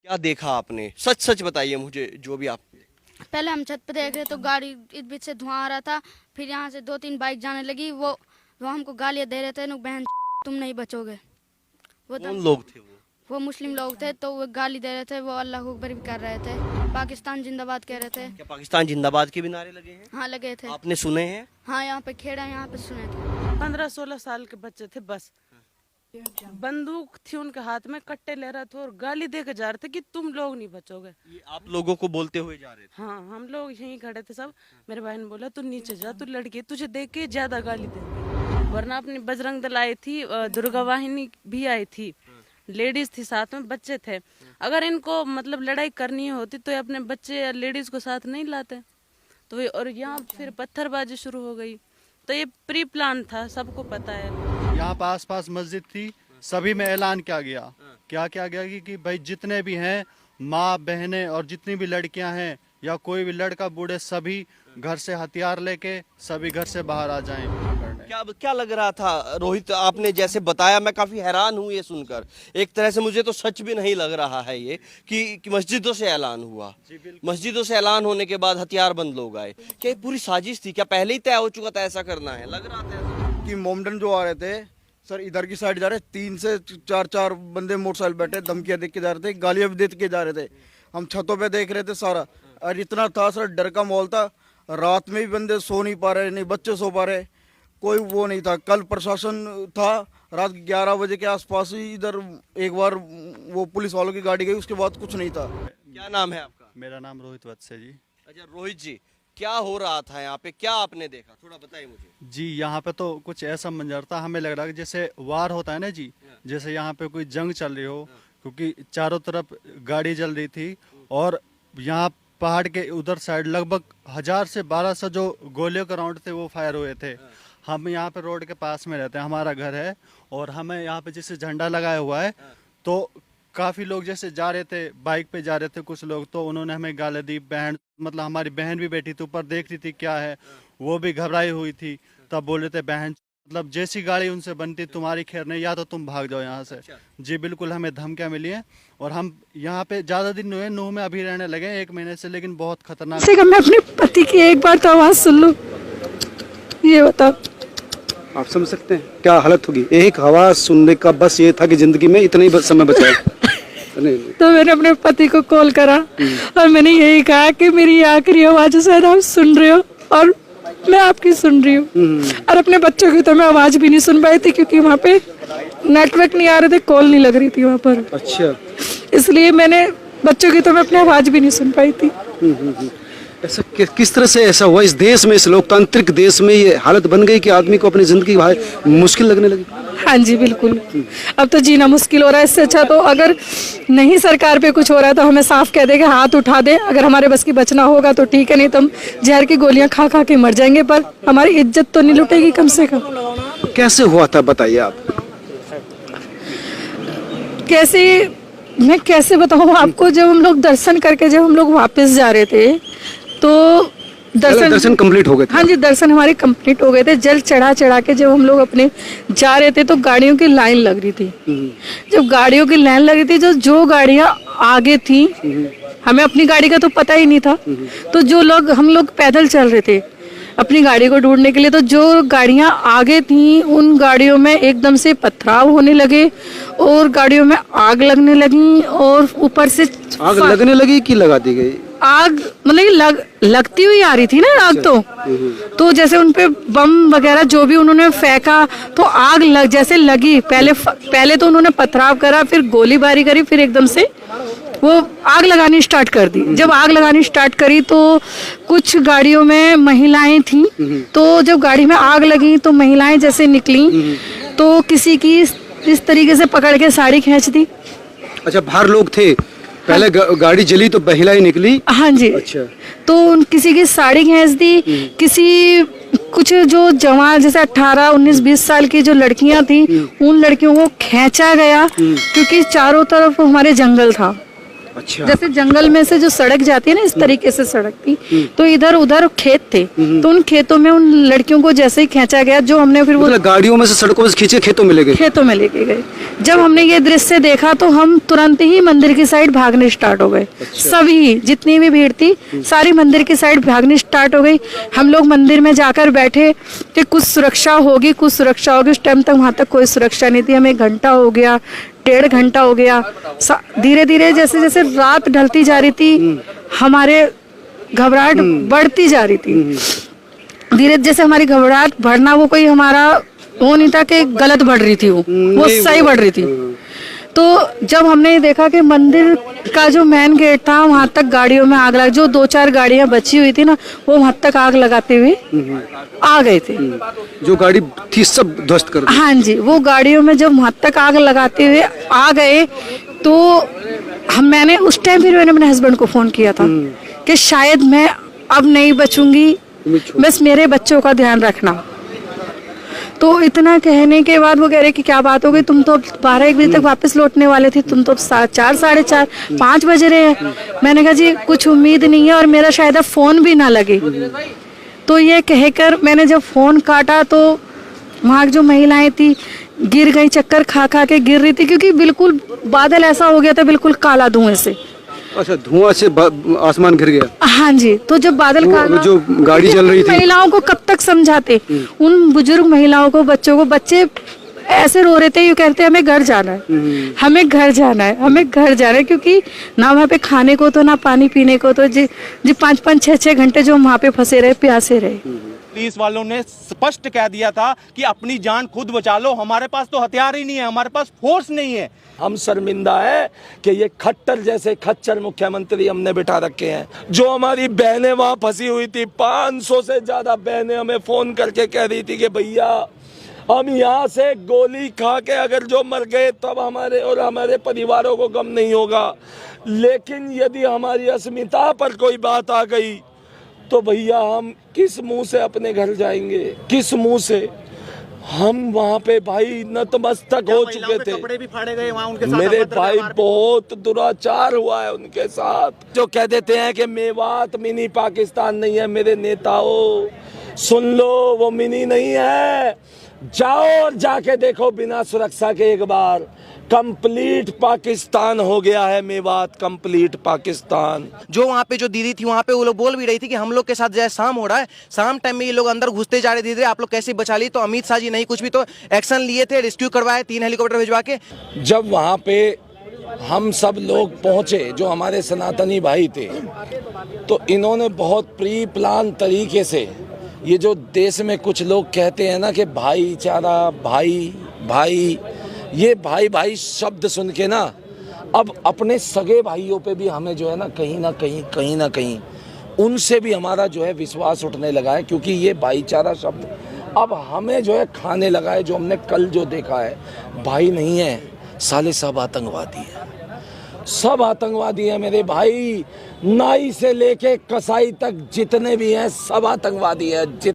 क्या देखा आपने? सच सच बताइए मुझे, जो भी आप। पहले हम छत पे देख रहे तो गाड़ी इस बीच से धुआं आ रहा था। फिर यहाँ से 2-3 बाइक जाने लगी। वो हमको गालियाँ दे रहे थे, नु बहन तुम नहीं बचोगे। कौन लोग थे वो मुस्लिम लोग थे, तो वो गाली दे रहे थे। वो अल्लाह अकबर भी कर रहे थे, पाकिस्तान जिंदाबाद कह रहे थे। क्या पाकिस्तान जिंदाबाद के भी नारे लगे हैं? हाँ लगे थे। आपने सुने हैं? हाँ यहाँ पे खेड़ा, यहाँ पे सुने थे। 15-16 साल के बच्चे थे बस। बंदूक थी उनके हाथ में, कट्टे ले रहे थे और गाली दे के जा रहे थे कि तुम लोग नहीं बचोगे। ये आप लोगों को बोलते हुए जा रहे थे? हाँ, हम लोग यहीं खड़े थे सब। मेरे भाई ने बोला तू नीचे जा, तू लड़की, तुझे देख के ज्यादा गाली देंगे। वरना अपनी बजरंग दल आई थी, दुर्गा वाहिनी भी आई थी, लेडीज थी साथ में, बच्चे थे। अगर इनको मतलब लड़ाई करनी होती तो ये अपने बच्चे या लेडीज को साथ नहीं लाते। तो और यहाँ फिर पत्थरबाजी शुरू हो गई। तो ये प्री प्लान था, सबको पता है। यहाँ पर आसपास मस्जिद थी, सभी में ऐलान किया गया। क्या किया गया कि भाई जितने भी हैं माँ बहनें और जितनी भी लड़कियां हैं या कोई भी लड़का बूढ़े, सभी घर से हथियार लेके सभी घर से बाहर आ जाएं। क्या लग रहा था रोहित? आपने जैसे बताया, मैं काफी हैरान हूँ ये सुनकर। एक तरह से मुझे तो सच भी नहीं लग रहा है ये कि मस्जिदों से ऐलान हुआ। मस्जिदों से ऐलान होने के बाद हथियारबंद लोग आए। क्या ये पूरी साजिश थी? क्या पहले ही तय हो चुका था ऐसा करना है? लग रहा था कि मोमडन जो आ रहे थे सर, इधर की साइड जा रहे, 3 से 4 बंदे मोटरसाइकिल बैठे, धमकियां देख के जा रहे थे, गालियां भी दे के जा रहे थे। हम छतों पे देख रहे थे सारा, और इतना था सर, डर का माहौल था। रात में भी बंदे सो नहीं पा रहे, नहीं बच्चे सो पा रहे, कोई वो नहीं था। कल प्रशासन था, रात 11 बजे के आसपास ही इधर एक बार वो पुलिस वालों की गाड़ी गई, उसके बाद कुछ नहीं था। क्या नाम है आपका? मेरा नाम रोहित वत्स है जी। अच्छा रोहित जी, क्या हो रहा था यहाँ पे? क्या आपने देखा, थोड़ा बताइए मुझे। जी यहाँ पे तो कुछ ऐसा मंजर था, हमें लग रहा है कि जैसे वार होता है ना जी, जैसे यहाँ पे कोई जंग चल रही हो, क्योंकि चारों तरफ गाड़ी जल रही थी। और यहाँ पहाड़ के उधर साइड लगभग 1000 से 1200 जो गोलियों के राउंड थे वो फायर हुए थे। हम यहाँ पे रोड के पास में रहते हैं, हमारा घर है, और हमें यहाँ पे जैसे झंडा लगाया हुआ है, तो काफी लोग जैसे जा रहे थे, बाइक पे जा रहे थे कुछ लोग, तो उन्होंने हमें गाली दी। बहन, मतलब हमारी बहन भी बैठी थी ऊपर, देख रही थी क्या है, वो भी घबराई हुई थी। तब बोल रहे थे बहन, मतलब जैसी गाड़ी उनसे बनती तुम्हारी खैर नहीं, या तो तुम भाग जाओ यहाँ से। जी बिल्कुल, हमें धमकियाँ मिली हैं। और हम यहाँ पे ज्यादा दिन हुए, नूह में अभी रहने लगे 1 महीने से, लेकिन बहुत खतरनाक। मैं अपने पति की एक बार तो आवाज सुन लूं, ये बताओ। आप समझ सकते हैं क्या हालत होगी? एक आवाज सुनने का बस ये था कि जिंदगी में इतना ही समय बचा है। तो मैंने अपने पति को कॉल करा और मैंने यही कहा कि मेरी आखिरी आवाज शायद आप सुन रहे हो और मैं आपकी सुन रही हूँ। और अपने बच्चों की तो मैं आवाज भी नहीं सुन पाई थी, क्योंकि वहाँ पे नेटवर्क नहीं आ रहे थे, कॉल नहीं लग रही थी वहाँ पर। अच्छा, इसलिए मैंने बच्चों की तो मैं अपनी आवाज भी नहीं सुन पाई थी। ऐसा किस तरह से ऐसा हुआ? इस देश में, इस लोकतांत्रिक देश में ये हालत बन गई कि आदमी को अपनी जिंदगी मुश्किल लगने लगी। हाँ जी बिल्कुल, अब तो जीना मुश्किल हो रहा है। इससे अच्छा तो अगर नहीं सरकार पे कुछ हो रहा है तो हमें साफ कह दे कि हाथ उठा दे, अगर हमारे बस की बचना होगा तो ठीक है, नहीं तो हम जहर की गोलियां खा खा के मर जाएंगे, पर हमारी इज्जत तो नहीं लुटेगी कम से कम। कैसे हुआ था बताइए आप? कैसे, मैं कैसे बताऊँ आपको? जब हम लोग दर्शन करके जब हम लोग वापस जा रहे थे तो दर्शन कंप्लीट हो गए थे? हाँ जी, दर्शन हमारे कंप्लीट हो गए थे। जल चढ़ा चढ़ा के जब हम लोग अपने जा रहे थे तो गाड़ियों की लाइन लग रही थी। जब गाड़ियों की लाइन लग रही थी, जो गाड़ियां आगे थी, हमें अपनी गाड़ी का तो पता ही नहीं था, तो जो लोग, हम लोग पैदल चल रहे थे अपनी गाड़ी को ढूंढने के लिए, तो जो गाड़ियां आगे थी उन गाड़ियों में एकदम से पथराव होने लगे और गाड़ियों में आग लगने लगी। और ऊपर से आग लगने लगी कि लगा दी गई? आग मतलब लगती हुई आ रही थी ना आग। तो जैसे उनपे बम वगैरह जो भी उन्होंने फेंका तो आग जैसे लगी। पहले तो उन्होंने पथराव करा, फिर गोलीबारी करी, फिर एकदम से वो आग लगानी स्टार्ट कर दी। जब आग लगानी स्टार्ट करी तो कुछ गाड़ियों में महिलाएं थी, तो जब गाड़ी में आग लगी तो महिलाएं जैसे निकली तो किसी की इस तरीके से पकड़ के साड़ी खींच दी। अच्छा, बाहर लोग थे पहले? गाड़ी जली तो महिलाएं निकली? हाँ जी। अच्छा, तो किसी की साड़ी खींच दी, किसी कुछ जो जवान जैसे 18, 19, 20 साल की जो लड़कियां थी उन लड़कियों को खींचा गया, क्योंकि चारों तरफ हमारे जंगल था। अच्छा। जैसे जंगल में से जो सड़क जाती है ना, इस तरीके से सड़क थी, तो इधर उधर खेत थे, तो उन खेतों में उन लड़कियों को जैसे ही खींचा गया, जो हमने फिर वो मतलब गाड़ियों में से सड़कों में से खींचे खेतों में ले गए। खेतों में लेके गए। जब हमने ये दृश्य देखा तो हम तुरंत ही मंदिर की साइड भागने स्टार्ट हो गए। सभी जितनी भी भीड़ थी सारी मंदिर की साइड भागने स्टार्ट हो गई। हम लोग मंदिर में जाकर बैठे कि कुछ सुरक्षा होगी, कुछ सुरक्षा होगी। उस टाइम तक वहां तक कोई सुरक्षा नहीं थी। हमें 1 घंटा हो गया, 1.5 घंटा हो गया। धीरे धीरे जैसे जैसे रात ढलती जा रही थी, हमारे घबराहट बढ़ती जा रही थी। धीरे जैसे हमारी घबराहट बढ़ना, वो कोई हमारा वो नहीं था कि गलत बढ़ रही थी, वो सही बढ़ रही थी। तो जब हमने ये देखा कि मंदिर का जो मेन गेट था वहां तक गाड़ियों में आग लग, जो 2-4 गाड़ियां बची हुई थी ना, वो वहां तक आग लगाते हुए आ गए थे। जो गाड़ी थी सब ध्वस्त कर दी। हाँ जी, वो गाड़ियों में जब वहां तक आग लगाते हुए आ गए तो मैंने उस टाइम फिर मैंने अपने हस्बैंड को फोन किया था कि शायद मैं अब नहीं बचूंगी, बस मेरे बच्चों का ध्यान रखना। तो इतना कहने के बाद वो कह रहे कि क्या बात हो गई, तुम तो 12-1 बजे तक वापस लौटने वाले थे, तुम तो 4, 4:30, 5 बज रहे हैं। मैंने कहा जी कुछ उम्मीद नहीं है और मेरा शायद अब फोन भी ना लगे। तो ये कहकर मैंने जब फोन काटा तो वहाँ जो महिलाएं थी गिर गई, चक्कर खा खा के गिर रही थी, क्योंकि बिल्कुल बादल ऐसा हो गया था, बिल्कुल काला धुएं से। अच्छा, धुआं से आसमान घिर गया। हाँ जी, तो जब बादल काला, जो गाड़ी चल रही थी, महिलाओं को कब तक समझाते, उन बुजुर्ग महिलाओं को, बच्चों को, बच्चे ऐसे रो रहे थे, ये कहते हमें घर जाना है, हमें घर जाना है, हमें घर जाना है, क्योंकि ना वहाँ पे खाने को तो ना पानी पीने को तो जी 5-5, 6-6 घंटे जो हम वहाँ पे फंसे रहे, प्यासे रहे। पुलिस वालों ने स्पष्ट कह दिया था कि अपनी जान खुद बचा लो, हमारे पास तो हथियार ही नहीं है, हमारे पास फोर्स नहीं है। हम शर्मिंदा है कि ये खट्टर जैसे खच्चर मुख्यमंत्री हमने बिठा रखे हैं। जो हमारी बहनें वहां फंसी हुई थी, 500 से ज्यादा बहनें हमें फोन करके कह रही थी कि भैया हम यहाँ से गोली खा के अगर जो मर गए तब हमारे और हमारे परिवारों को गम नहीं होगा, लेकिन यदि हमारी अस्मिता पर कोई बात आ गई तो भैया हम किस मुंह से अपने घर जाएंगे, किस मुंह से। हम वहाँ पे भाई नतमस्तक हो चुके थे, कपड़े भी फाड़े गए वहाँ उनके साथ, मेरे भाई बहुत दुराचार हुआ है उनके साथ। जो कह देते हैं कि मेवात मिनी पाकिस्तान नहीं है, मेरे नेताओं सुन लो, वो मिनी नहीं है। जाओ और जाके देखो बिना सुरक्षा के एक बार, कंप्लीट पाकिस्तान हो गया है मेवात, कंप्लीट पाकिस्तान। जो वहाँ पे जो दीदी थी वहाँ पे वो लोग बोल भी रही थी कि हम लोग के साथ जैसे शाम हो रहा है, शाम टाइम में ये लोग अंदर घुसते जा रहे, धीरे आप लोग कैसे बचा ली। तो अमित शाह जी नहीं कुछ भी तो एक्शन लिए थे, रेस्क्यू करवाए, 3 हेलीकॉप्टर भिजवा के। जब वहाँ पे हम सब लोग पहुँचे जो हमारे सनातनी भाई थे, तो इन्होंने बहुत प्री प्लान तरीके से, ये जो देश में कुछ लोग कहते हैं ना कि भाईचारा, भाई भाई, ये भाई भाई शब्द सुन के ना अब अपने सगे भाइयों पे भी हमें जो है ना कहीं ना कहीं उनसे भी हमारा जो है विश्वास उठने लगा है, क्योंकि ये भाईचारा शब्द अब हमें जो है खाने लगा है। जो हमने कल जो देखा है, भाई नहीं है साले, सब आतंकवादी है, सब आतंकवादी है मेरे भाई। नाई से लेके कसाई तक जितने भी हैं सब आतंकवादी है।